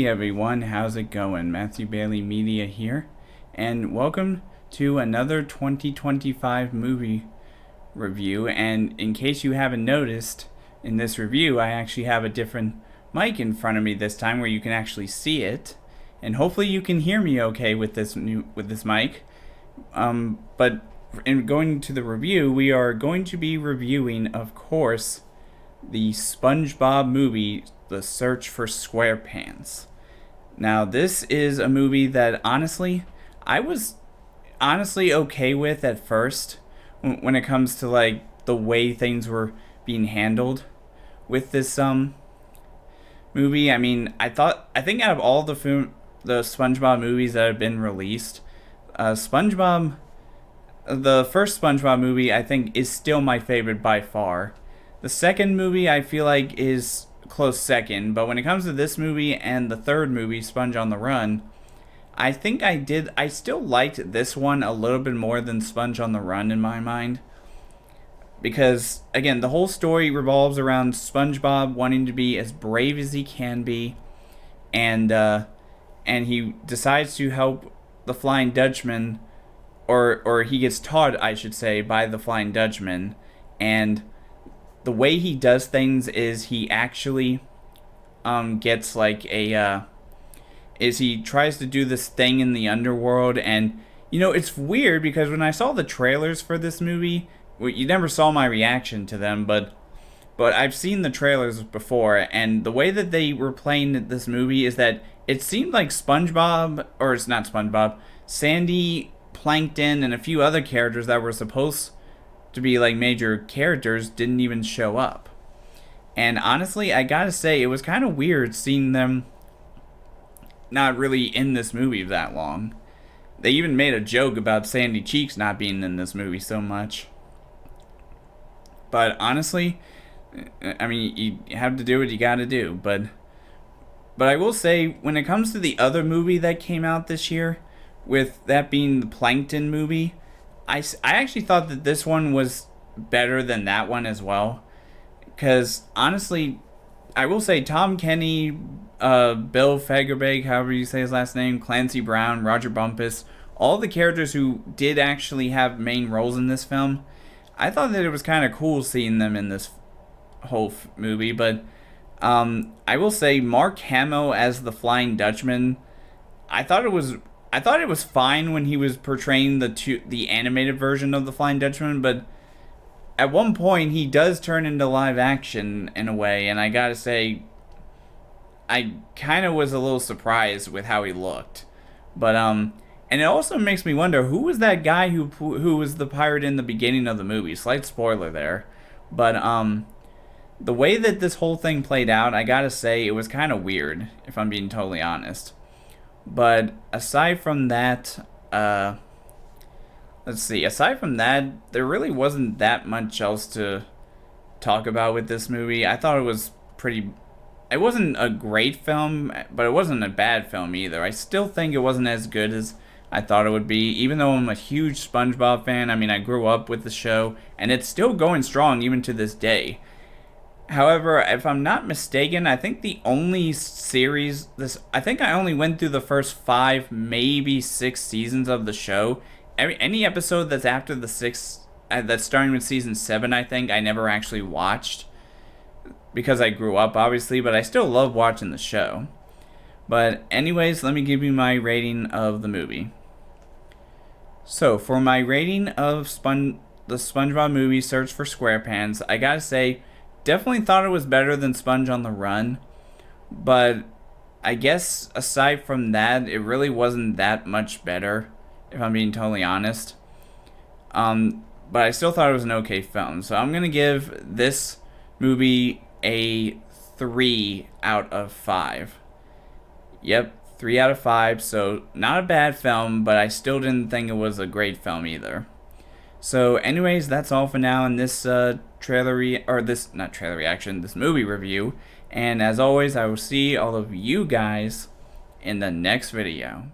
Hey everyone, how's it going? Matthew Bailey Media here, and welcome to another 2025 movie review. And in case you haven't noticed, in this review I actually have a different mic in front of me this time where you can actually see it, and hopefully you can hear me okay with this mic. But in going to the review, we are going to be reviewing, of course, the SpongeBob movie, The Search for Squarepants. Now, this is a movie that I was honestly okay with at first when it comes to like the way things were being handled with this movie. I mean, I think out of all the SpongeBob movies that have been released, the first SpongeBob movie I think is still my favorite by far. The second movie I feel like is close second, but when it comes to this movie and the third movie, Sponge on the Run, I still liked this one a little bit more than Sponge on the Run in my mind. Because, again, the whole story revolves around SpongeBob wanting to be as brave as he can be, and he decides to help the Flying Dutchman, or he gets taught, I should say, by the Flying Dutchman, and the way he does things is he actually gets like he tries to do this thing in the underworld. And it's weird because when I saw the trailers for this movie, you never saw my reaction to them, but I've seen the trailers before, and the way that they were playing this movie is that it seemed like SpongeBob, or it's not SpongeBob, Sandy, Plankton, and a few other characters that were supposed to be like major characters didn't even show up. And honestly, I gotta say, it was kind of weird seeing them not really in this movie that long. They even made a joke about Sandy Cheeks not being in this movie so much. But honestly, I mean, you have to do what you gotta do. But I will say, when it comes to the other movie that came out this year, with that being the Plankton movie, I actually thought that this one was better than that one as well. Because, honestly, I will say Tom Kenny, Bill Fagerbakke, however you say his last name, Clancy Brown, Roger Bumpus, all the characters who did actually have main roles in this film, I thought that it was kind of cool seeing them in this whole movie. But I will say Mark Hamill as the Flying Dutchman, I thought it was fine when he was portraying the animated version of the Flying Dutchman, but at one point he does turn into live action in a way, and I gotta say, I kind of was a little surprised with how he looked. But and it also makes me wonder, who was that guy who was the pirate in the beginning of the movie? Slight spoiler there, but the way that this whole thing played out, I gotta say, it was kind of weird, if I'm being totally honest. But aside from that, aside from that, there really wasn't that much else to talk about with this movie. I thought it wasn't a great film, but it wasn't a bad film either. I still think it wasn't as good as I thought it would be, even though I'm a huge SpongeBob fan. I mean, I grew up with the show, and it's still going strong even to this day. However, if I'm not mistaken, I think I only went through the first 5, maybe 6 seasons of the show. Any episode that's after the 6th, that's starting with season 7, I think I never actually watched, because I grew up, obviously, but I still love watching the show. But anyways, let me give you my rating of the movie. So, for my rating of the SpongeBob movie, Search for Squarepants, I gotta say, definitely thought it was better than Sponge on the Run, but I guess aside from that, it really wasn't that much better, if I'm being totally honest. But I still thought it was an okay film, so I'm gonna give this movie a 3 out of 5. Yep, 3 out of 5, so not a bad film, but I still didn't think it was a great film either. So anyways, that's all for now in this this movie review. And as always, I will see all of you guys in the next video.